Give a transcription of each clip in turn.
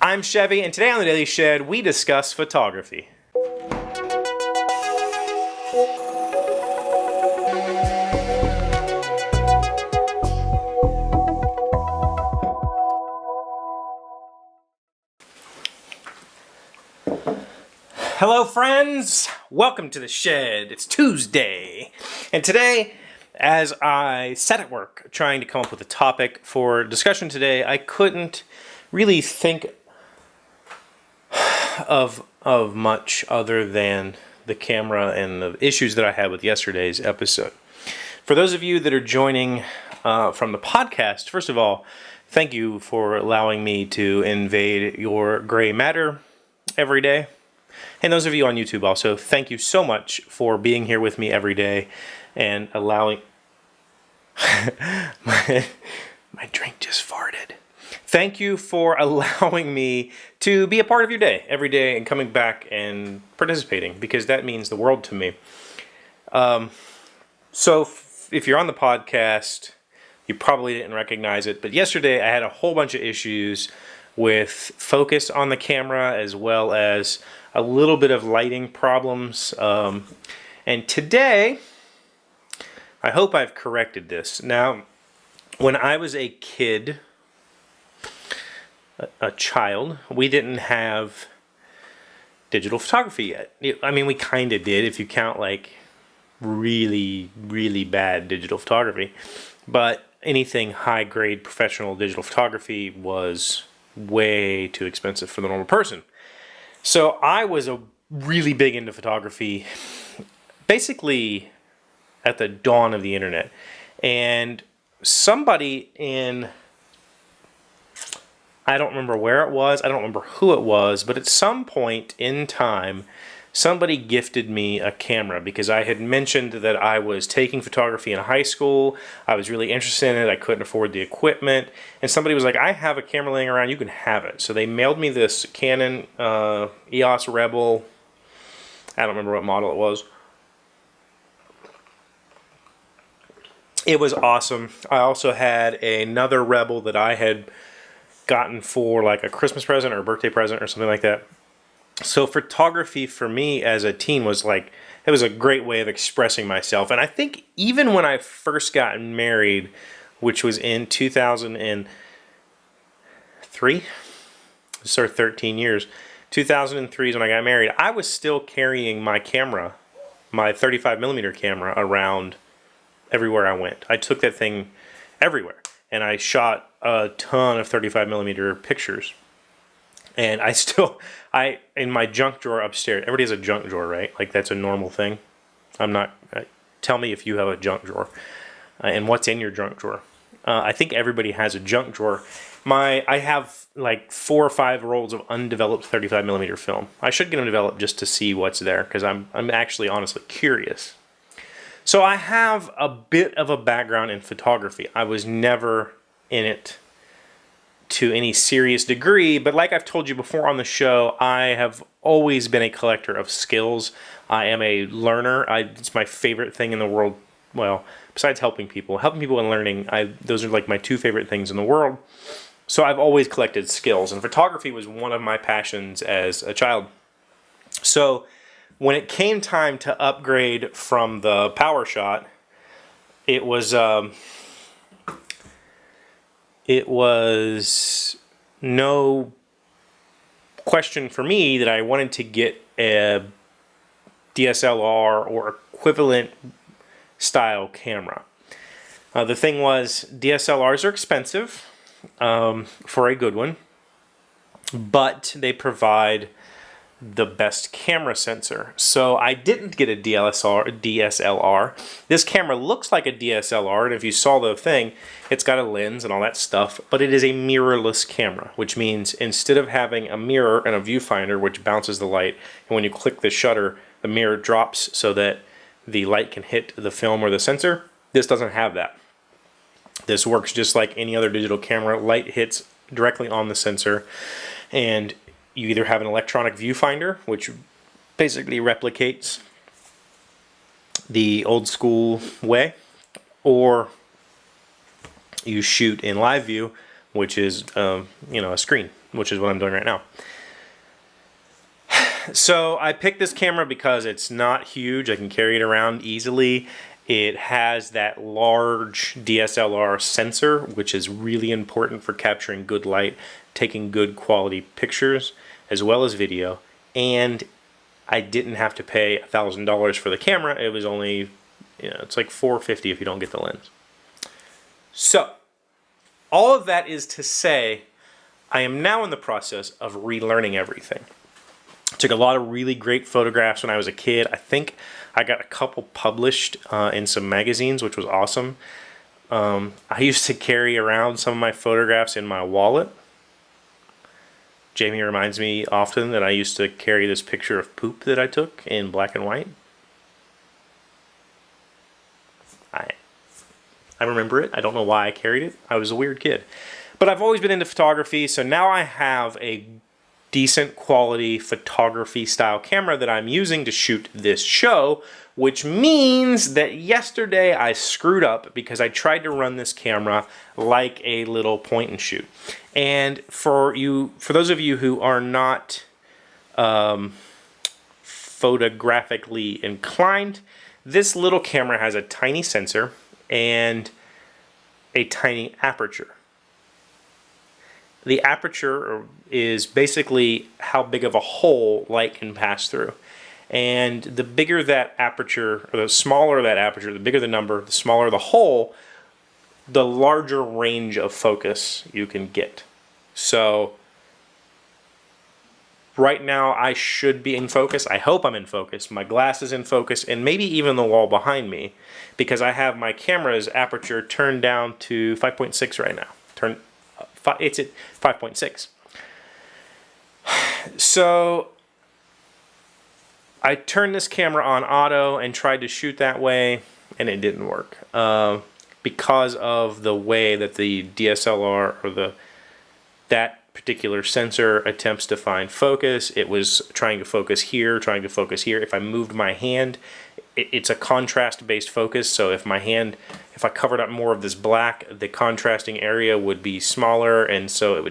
I'm Chevy, and today on the Daily Shed, we discuss photography. Hello friends, welcome to the shed. It's Tuesday, and today, as I sat at work trying to come up with a topic for discussion today, I couldn't really think of much other than the camera and the issues that I had with yesterday's episode. For those of you that are joining from the podcast, first of all, thank you for allowing me to invade your gray matter every day. And those of you on YouTube also, thank you so much for being here with me every day and allowing... my drink just farted. Thank you for allowing me to be a part of your day every day and coming back and participating, because that means the world to me. So if you're on the podcast, you probably didn't recognize it, but yesterday I had a whole bunch of issues with focus on the camera as well as a little bit of lighting problems. And today, I hope I've corrected this. Now, when I was a kid, a child, we didn't have digital photography yet. I mean, we kind of did if you count like really, really bad digital photography. But anything high-grade professional digital photography was way too expensive for the normal person. So I was really big into photography basically at the dawn of the internet. And somebody in... I don't remember where it was, I don't remember who it was, but at some point in time, somebody gifted me a camera because I had mentioned that I was taking photography in high school. I was really interested in it. I couldn't afford the equipment. And somebody was like, I have a camera laying around, you can have it. So they mailed me this Canon EOS Rebel. I don't remember what model it was. It was awesome. I also had another Rebel that I had gotten for like a Christmas present or a birthday present or something like that. So photography for me as a teen was like, it was a great way of expressing myself. And I think even when I first got married, which was in 2003, so 13 years, 2003 is when I got married, I was still carrying my camera, my 35mm camera around everywhere I went. I took that thing everywhere. And I shot a ton of 35mm pictures. And I still, in my junk drawer upstairs, everybody has a junk drawer, right? Like that's a normal thing. Tell me if you have a junk drawer. And what's in your junk drawer. I think everybody has a junk drawer. I have like 4 or 5 rolls of undeveloped 35mm film. I should get them developed just to see what's there, because I'm actually honestly curious. So I have a bit of a background in photography. I was never in it to any serious degree, but like I've told you before on the show, I have always been a collector of skills. I am a learner. It's my favorite thing in the world. Well, besides helping people and learning, those are like my 2 favorite things in the world. So I've always collected skills, and photography was one of my passions as a child. So when it came time to upgrade from the PowerShot, it was no question for me that I wanted to get a DSLR or equivalent style camera. The thing was, DSLRs are expensive for a good one, but they provide the best camera sensor. So I didn't get a DSLR. This camera looks like a DSLR, and if you saw the thing, it's got a lens and all that stuff, but it is a mirrorless camera, which means instead of having a mirror and a viewfinder which bounces the light, and when you click the shutter, the mirror drops so that the light can hit the film or the sensor, this doesn't have that. This works just like any other digital camera. Light hits directly on the sensor, and you either have an electronic viewfinder, which basically replicates the old school way, or you shoot in live view, which is a screen which is what I'm doing right now. So I picked this camera because it's not huge. I can carry it around easily. It has that large DSLR sensor, which is really important for capturing good light, taking good quality pictures, as well as video. And I didn't have to pay $1,000 for the camera. It was only, it's like $450 if you don't get the lens. So, all of that is to say, I am now in the process of relearning everything. Took a lot of really great photographs when I was a kid. I think I got a couple published in some magazines, which was awesome. I used to carry around some of my photographs in my wallet. Jamie reminds me often that I used to carry this picture of poop that I took in black and white. I remember it. I don't know why I carried it. I was a weird kid. But I've always been into photography, so now I have a decent quality photography style camera that I'm using to shoot this show, which means that yesterday I screwed up because I tried to run this camera like a little point and shoot. And for those of you who are not photographically inclined, this little camera has a tiny sensor and a tiny aperture. The aperture is basically how big of a hole light can pass through. And the bigger that aperture, or the smaller that aperture, the bigger the number, the smaller the hole, the larger range of focus you can get. So right now I should be in focus. I hope I'm in focus. My glass is in focus, and maybe even the wall behind me, because I have my camera's aperture turned down to 5.6 right now. It's at 5.6. So I turned this camera on auto and tried to shoot that way, and it didn't work because of the way that the DSLR or that particular sensor attempts to find focus. It was trying to focus here, trying to focus here. If I moved my hand, it's a contrast-based focus, so if I covered up more of this black, the contrasting area would be smaller, and so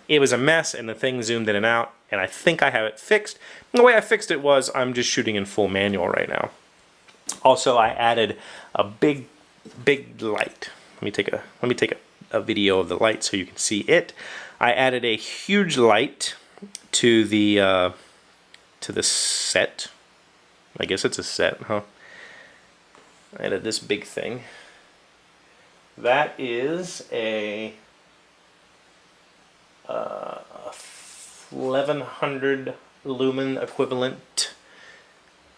it was a mess, and the thing zoomed in and out, and I think I have it fixed. And the way I fixed it was I'm just shooting in full manual right now. Also, I added a big light. Let me take a video of the light so you can see it. I added a huge light to the set. I guess it's a set, huh? I added this big thing. That is a 1100 lumen equivalent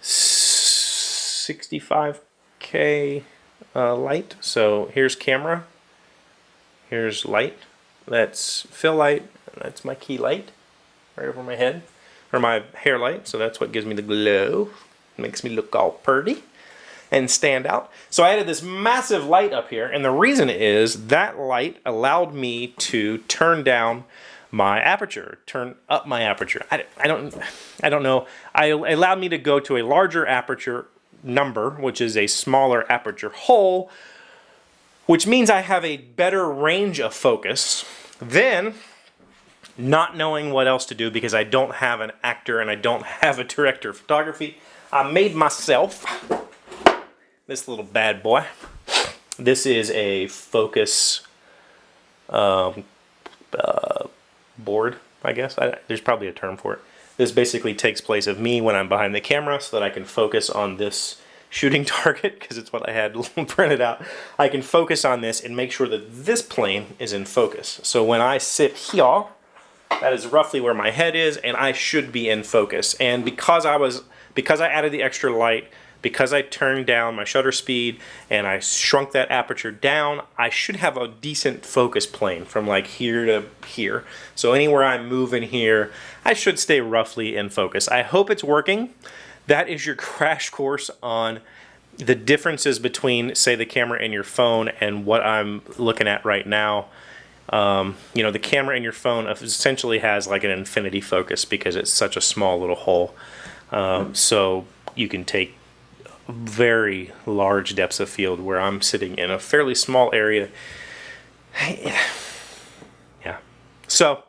65K light. So here's camera, here's light. That's fill light, and that's my key light right over my head, or my hair light. So that's what gives me the glow. Makes me look all pretty and stand out. So I added this massive light up here, and the reason is that light allowed me to turn down my aperture, turn up my aperture. I don't know. It allowed me to go to a larger aperture number, which is a smaller aperture hole, which means I have a better range of focus. Then, not knowing what else to do because I don't have an actor and I don't have a director of photography, I made myself this little bad boy. This is a focus board, I guess. There's probably a term for it. This basically takes place of me when I'm behind the camera so that I can focus on this shooting target, because it's what I had printed out. I can focus on this and make sure that this plane is in focus. So when I sit here, that is roughly where my head is, and I should be in focus. And because I added the extra light, because I turned down my shutter speed and I shrunk that aperture down, I should have a decent focus plane from like here to here. So anywhere I move in here, I should stay roughly in focus. I hope it's working. That is your crash course on the differences between, say, the camera in your phone and what I'm looking at right now. You know, the camera in your phone essentially has like an infinity focus because it's such a small little hole. So you can take very large depths of field, where I'm sitting in a fairly small area. Yeah. So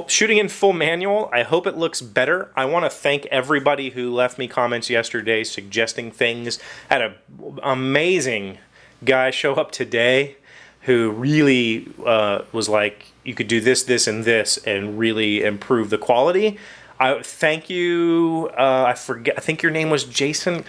shooting in full manual. I hope it looks better. I want to thank everybody who left me comments yesterday suggesting things. I had an amazing guy show up today who really was like, you could do this, this, and this, and really improve the quality. I thank you. I forget. I think your name was Jason.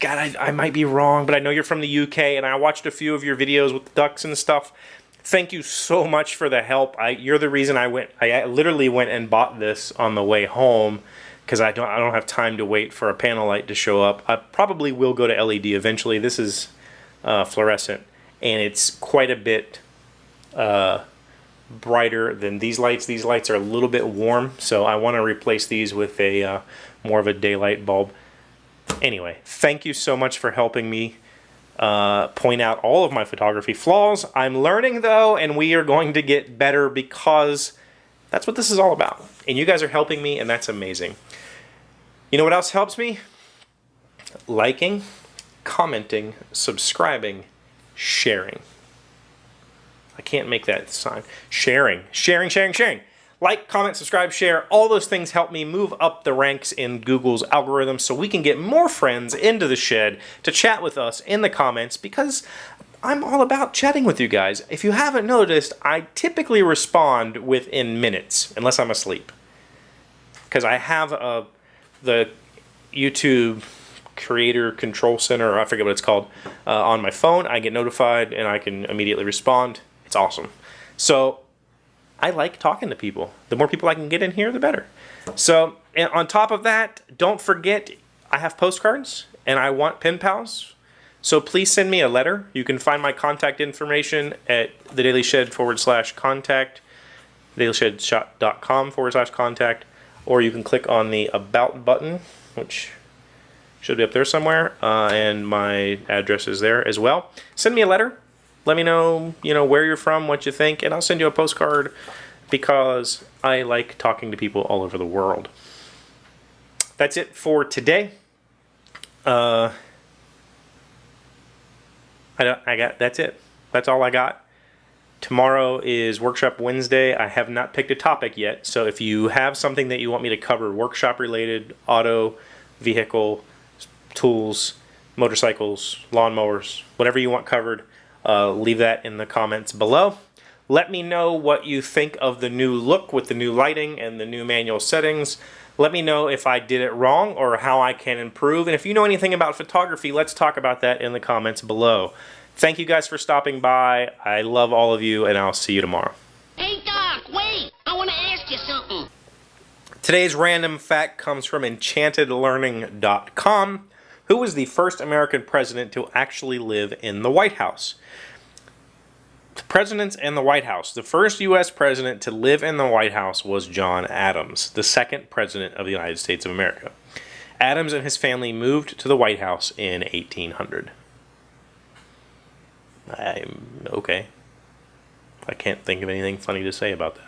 God, I might be wrong, but I know you're from the UK, and I watched a few of your videos with the ducks and stuff. Thank you so much for the help. You're the reason I went. I literally went and bought this on the way home because I don't have time to wait for a panel light to show up. I probably will go to LED eventually. This is fluorescent, and it's quite a bit brighter than these lights. These lights are a little bit warm, so I want to replace these with a more of a daylight bulb. Anyway, thank you so much for helping me point out all of my photography flaws. I'm learning though, and we are going to get better because that's what this is all about. And you guys are helping me, and that's amazing. You know what else helps me? Liking, commenting, subscribing, sharing. I can't make that sign. Sharing. Like, comment, subscribe, share. All those things help me move up the ranks in Google's algorithm so we can get more friends into the shed to chat with us in the comments, because I'm all about chatting with you guys. If you haven't noticed, I typically respond within minutes, unless I'm asleep. Because I have the YouTube Creator Control Center, or I forget what it's called, on my phone. I get notified and I can immediately respond. It's awesome. So I like talking to people. The more people I can get in here, the better. So, and on top of that, don't forget, I have postcards and I want pen pals. So please send me a letter. You can find my contact information at thedailyshed/contact, dailyshedshop.com/contact, or you can click on the About button, which should be up there somewhere, and my address is there as well. Send me a letter. Let me know, where you're from, what you think, and I'll send you a postcard because I like talking to people all over the world. That's it for today. That's it. That's all I got. Tomorrow is Workshop Wednesday. I have not picked a topic yet, so if you have something that you want me to cover, workshop related, auto, vehicle, tools, motorcycles, lawnmowers, whatever you want covered, leave that in the comments below. Let me know what you think of the new look with the new lighting and the new manual settings. Let me know if I did it wrong or how I can improve. And if you know anything about photography, let's talk about that in the comments below. Thank you guys for stopping by. I love all of you, and I'll see you tomorrow. Hey, Doc, wait! I want to ask you something. Today's random fact comes from enchantedlearning.com. Who was the first American president to actually live in the White House? The presidents and the White House. The first U.S. president to live in the White House was John Adams, the second president of the United States of America. Adams and his family moved to the White House in 1800. Okay. I can't think of anything funny to say about that.